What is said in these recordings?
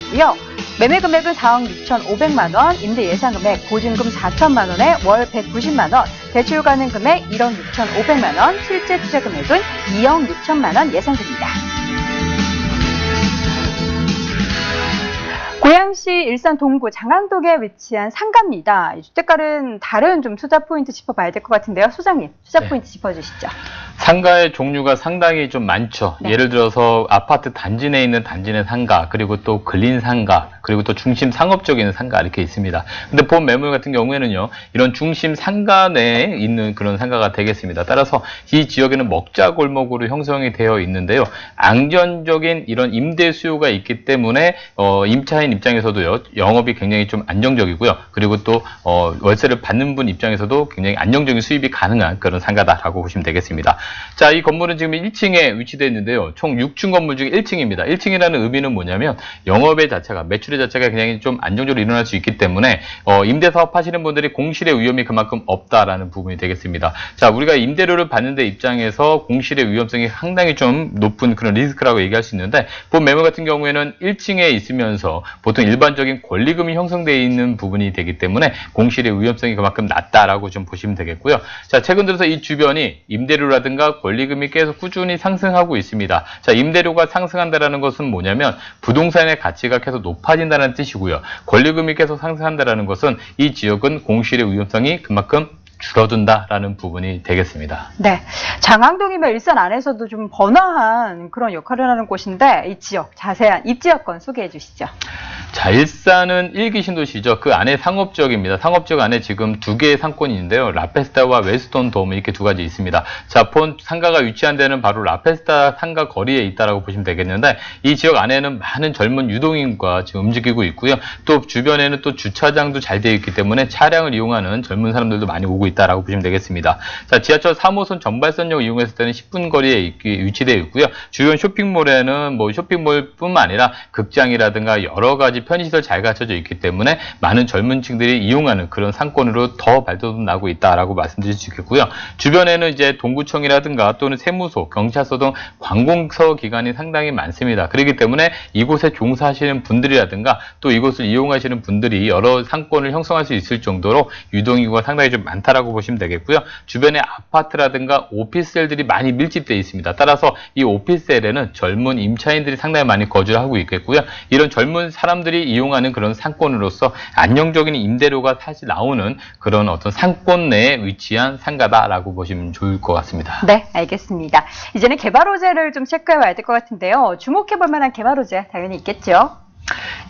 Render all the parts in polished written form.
있고요. 매매 금액은 4억 6,500만 원, 임대 예상 금액 보증금 4천만 원에 월 190만 원, 대출 가능 금액 1억 6,500만 원, 실제 투자 금액은 2억 6천만 원 예상됩니다. 고양시 일산 동구 장항동에 위치한 상가입니다. 이 주택가는 다른 좀 투자 포인트 짚어봐야 될 것 같은데요. 소장님, 투자 포인트 짚어주시죠. 상가의 종류가 상당히 좀 많죠. 네. 예를 들어서 아파트 단지 내에 있는 단지 내 상가, 그리고 또 근린 상가, 그리고 또 중심 상업적인 상가 이렇게 있습니다. 근데 본 매물 같은 경우에는요, 이런 중심 상가 내에 있는 그런 상가가 되겠습니다. 따라서 이 지역에는 먹자 골목으로 형성이 되어 있는데요. 안정적인 이런 임대 수요가 있기 때문에 임차인 입장에서도요, 영업이 굉장히 좀 안정적이고요. 그리고 또 월세를 받는 분 입장에서도 굉장히 안정적인 수입이 가능한 그런 상가다라고 보시면 되겠습니다. 자, 이 건물은 지금 1층에 위치되어 있는데요. 총 6층 건물 중에 1층입니다. 1층이라는 의미는 뭐냐면 영업의 자체가, 매출의 자체가 굉장히 좀 안정적으로 일어날 수 있기 때문에 임대사업 하시는 분들이 공실의 위험이 그만큼 없다라는 부분이 되겠습니다. 자, 우리가 임대료를 받는 데 입장에서 공실의 위험성이 상당히 좀 높은 그런 리스크라고 얘기할 수 있는데, 본 매물 같은 경우에는 1층에 있으면서 보통 일반적인 권리금이 형성되어 있는 부분이 되기 때문에 공실의 위험성이 그만큼 낮다라고 좀 보시면 되겠고요. 자, 최근 들어서 이 주변이 임대료라든가 권리금이 계속 꾸준히 상승하고 있습니다. 자, 임대료가 상승한다는 것은 뭐냐면 부동산의 가치가 계속 높아진다는 뜻이고요. 권리금이 계속 상승한다는 것은 이 지역은 공실의 위험성이 그만큼 줄어든다라는 부분이 되겠습니다. 네, 장항동이면 일산 안에서도 좀 번화한 그런 역할을 하는 곳인데, 이 지역 자세한 입지 여건 소개해 주시죠. 자, 일산은 1기 신도시죠. 그 안에 상업지역입니다. 상업지역 안에 지금 두 개의 상권이 있는데요. 라페스타와 웨스톤 돔 이렇게 두 가지 있습니다. 자, 본 상가가 위치한 데는 바로 라페스타 상가 거리에 있다라고 보시면 되겠는데, 이 지역 안에는 많은 젊은 유동인구가 지금 움직이고 있고요. 또 주변에는 또 주차장도 잘 되어 있기 때문에 차량을 이용하는 젊은 사람들도 많이 오고 있다라고 보시면 되겠습니다. 자, 지하철 3호선 전발선역 이용했을 때는 10분 거리에 위치되어 있고요. 주변 쇼핑몰에는 뭐 쇼핑몰뿐만 아니라 극장이라든가 여러 가지 편의시설 잘 갖춰져 있기 때문에 많은 젊은 층들이 이용하는 그런 상권으로 더 발돋움 나고 있다라고 말씀드릴 수 있겠고요. 주변에는 이제 동구청이라든가 또는 세무소, 경찰서 등 관공서 기관이 상당히 많습니다. 그렇기 때문에 이곳에 종사하시는 분들이라든가 또 이곳을 이용하시는 분들이 여러 상권을 형성할 수 있을 정도로 유동인구가 상당히 좀 많다라고 보시면 되겠고요. 주변에 아파트라든가 오피스텔들이 많이 밀집되어 있습니다. 따라서 이 오피스텔에는 젊은 임차인들이 상당히 많이 거주를 하고 있겠고요. 이런 젊은 사람들이 이용하는 그런 상권으로서 안정적인 임대료가 사실 나오는 그런 어떤 상권 내에 위치한 상가다라고 보시면 좋을 것 같습니다. 네, 알겠습니다. 이제는 개발 호재를 좀 체크해 봐야 될 것 같은데요. 주목해 볼 만한 개발 호재 당연히 있겠죠.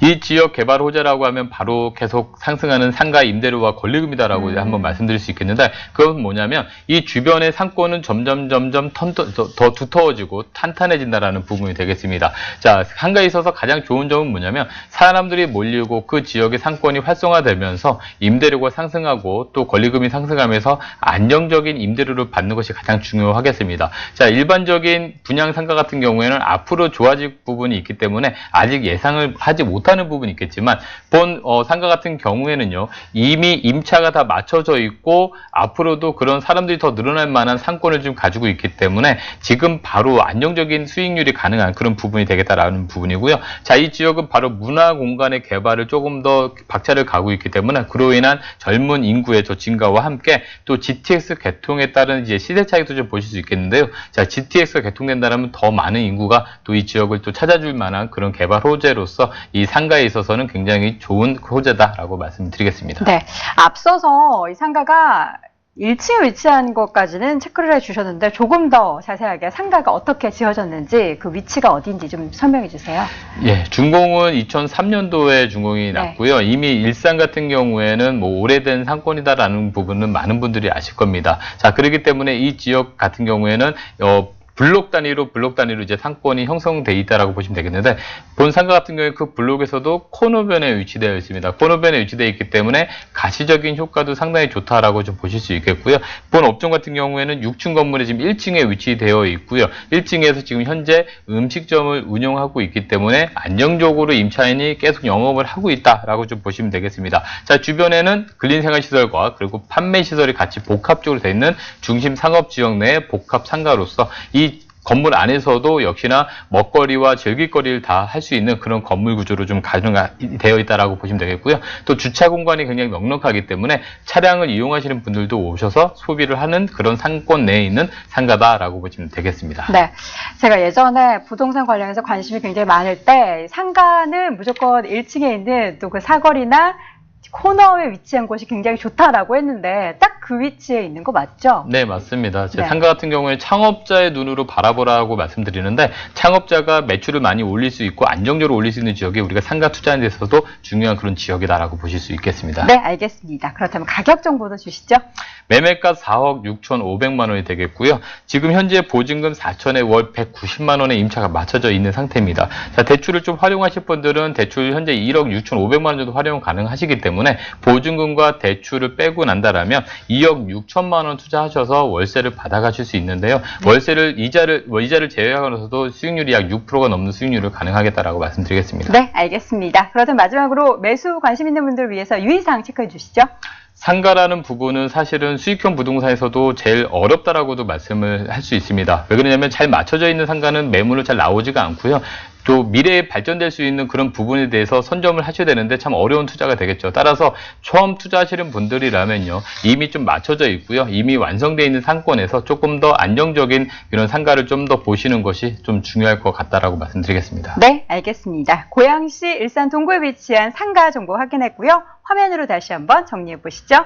이 지역 개발 호재라고 하면 바로 계속 상승하는 상가 임대료와 권리금이다라고 한번 말씀드릴 수 있겠는데, 그건 뭐냐면 이 주변의 상권은 점점 더 두터워지고 탄탄해진다라는 부분이 되겠습니다. 자, 상가에 있어서 가장 좋은 점은 뭐냐면 사람들이 몰리고 그 지역의 상권이 활성화되면서 임대료가 상승하고 또 권리금이 상승하면서 안정적인 임대료를 받는 것이 가장 중요하겠습니다. 자, 일반적인 분양 상가 같은 경우에는 앞으로 좋아질 부분이 있기 때문에 아직 예상을 하지 못하는 부분이 있겠지만, 본 상가 같은 경우에는요, 이미 임차가 다 맞춰져 있고 앞으로도 그런 사람들이 더 늘어날 만한 상권을 좀 가지고 있기 때문에 지금 바로 안정적인 수익률이 가능한 그런 부분이 되겠다라는 부분이고요. 자, 이 지역은 바로 문화 공간의 개발을 조금 더 박차를 가고 있기 때문에 그로 인한 젊은 인구의 증가와 함께 또 GTX 개통에 따른 이제 시대 차이도 좀 보실 수 있겠는데요. 자, GTX가 개통된다면 더 많은 인구가 또 이 지역을 또 찾아줄 만한 그런 개발 호재로서 이 상가에 있어서는 굉장히 좋은 호재다라고 말씀드리겠습니다. 네, 앞서서 이 상가가 1층에 위치한 것까지는 체크를 해주셨는데 조금 더 자세하게 상가가 어떻게 지어졌는지, 그 위치가 어디인지 좀 설명해 주세요. 예, 준공은 2003년도에 준공이 났고요. 이미 일산 같은 경우에는 뭐 오래된 상권이다라는 부분은 많은 분들이 아실 겁니다. 자, 그렇기 때문에 이 지역 같은 경우에는 블록 단위로 이제 상권이 형성되어 있다라고 보시면 되겠는데, 본 상가 같은 경우에 그 블록에서도 코너변에 위치되어 있습니다. 코너변에 위치되어 있기 때문에 가시적인 효과도 상당히 좋다라고 좀 보실 수 있겠고요. 본 업종 같은 경우에는 6층 건물에 지금 1층에 위치되어 있고요. 1층에서 지금 현재 음식점을 운영하고 있기 때문에 안정적으로 임차인이 계속 영업을 하고 있다라고 좀 보시면 되겠습니다. 자, 주변에는 근린생활시설과 그리고 판매시설이 같이 복합적으로 되어 있는 중심 상업지역 내 복합 상가로서 이 건물 안에서도 역시나 먹거리와 즐길거리를 다 할 수 있는 그런 건물 구조로 좀 가정되어 있다라고 보시면 되겠고요. 또 주차 공간이 굉장히 넉넉하기 때문에 차량을 이용하시는 분들도 오셔서 소비를 하는 그런 상권 내에 있는 상가다라고 보시면 되겠습니다. 네. 제가 예전에 부동산 관련해서 관심이 굉장히 많을 때 상가는 무조건 1층에 있는 또 그 사거리나 코너에 위치한 곳이 굉장히 좋다라고 했는데 딱 그 위치에 있는 거 맞죠? 네, 맞습니다. 제 네. 상가 같은 경우에 창업자의 눈으로 바라보라고 말씀드리는데 창업자가 매출을 많이 올릴 수 있고 안정적으로 올릴 수 있는 지역이 우리가 상가 투자하는 데서도 중요한 그런 지역이다라고 보실 수 있겠습니다. 네, 알겠습니다. 그렇다면 가격 정보도 주시죠. 매매가 4억 6,500만 원이 되겠고요. 지금 현재 보증금 4천에 월 190만 원의 임차가 맞춰져 있는 상태입니다. 자, 대출을 좀 활용하실 분들은 대출 현재 1억 6,500만 원 정도 활용 가능하시기 때문에 보증금과 대출을 빼고 난다라면 2억 6천만 원 투자하셔서 월세를 받아가실 수 있는데요. 월세를 이자를 제외하고서도 수익률이 약 6%가 넘는 수익률을 가능하겠다라고 말씀드리겠습니다. 네, 알겠습니다. 그렇다면 마지막으로 매수 관심 있는 분들을 위해서 유의사항 체크해 주시죠. 상가라는 부분은 사실은 수익형 부동산에서도 제일 어렵다라고도 말씀을 할 수 있습니다. 왜 그러냐면 잘 맞춰져 있는 상가는 매물을 잘 나오지가 않고요. 또 미래에 발전될 수 있는 그런 부분에 대해서 선점을 하셔야 되는데 참 어려운 투자가 되겠죠. 따라서 처음 투자하시는 분들이라면요. 이미 좀 맞춰져 있고요. 이미 완성되어 있는 상권에서 조금 더 안정적인 이런 상가를 좀 더 보시는 것이 좀 중요할 것 같다라고 말씀드리겠습니다. 네, 알겠습니다. 고양시 일산 동구에 위치한 상가 정보 확인했고요. 화면으로 다시 한번 정리해 보시죠.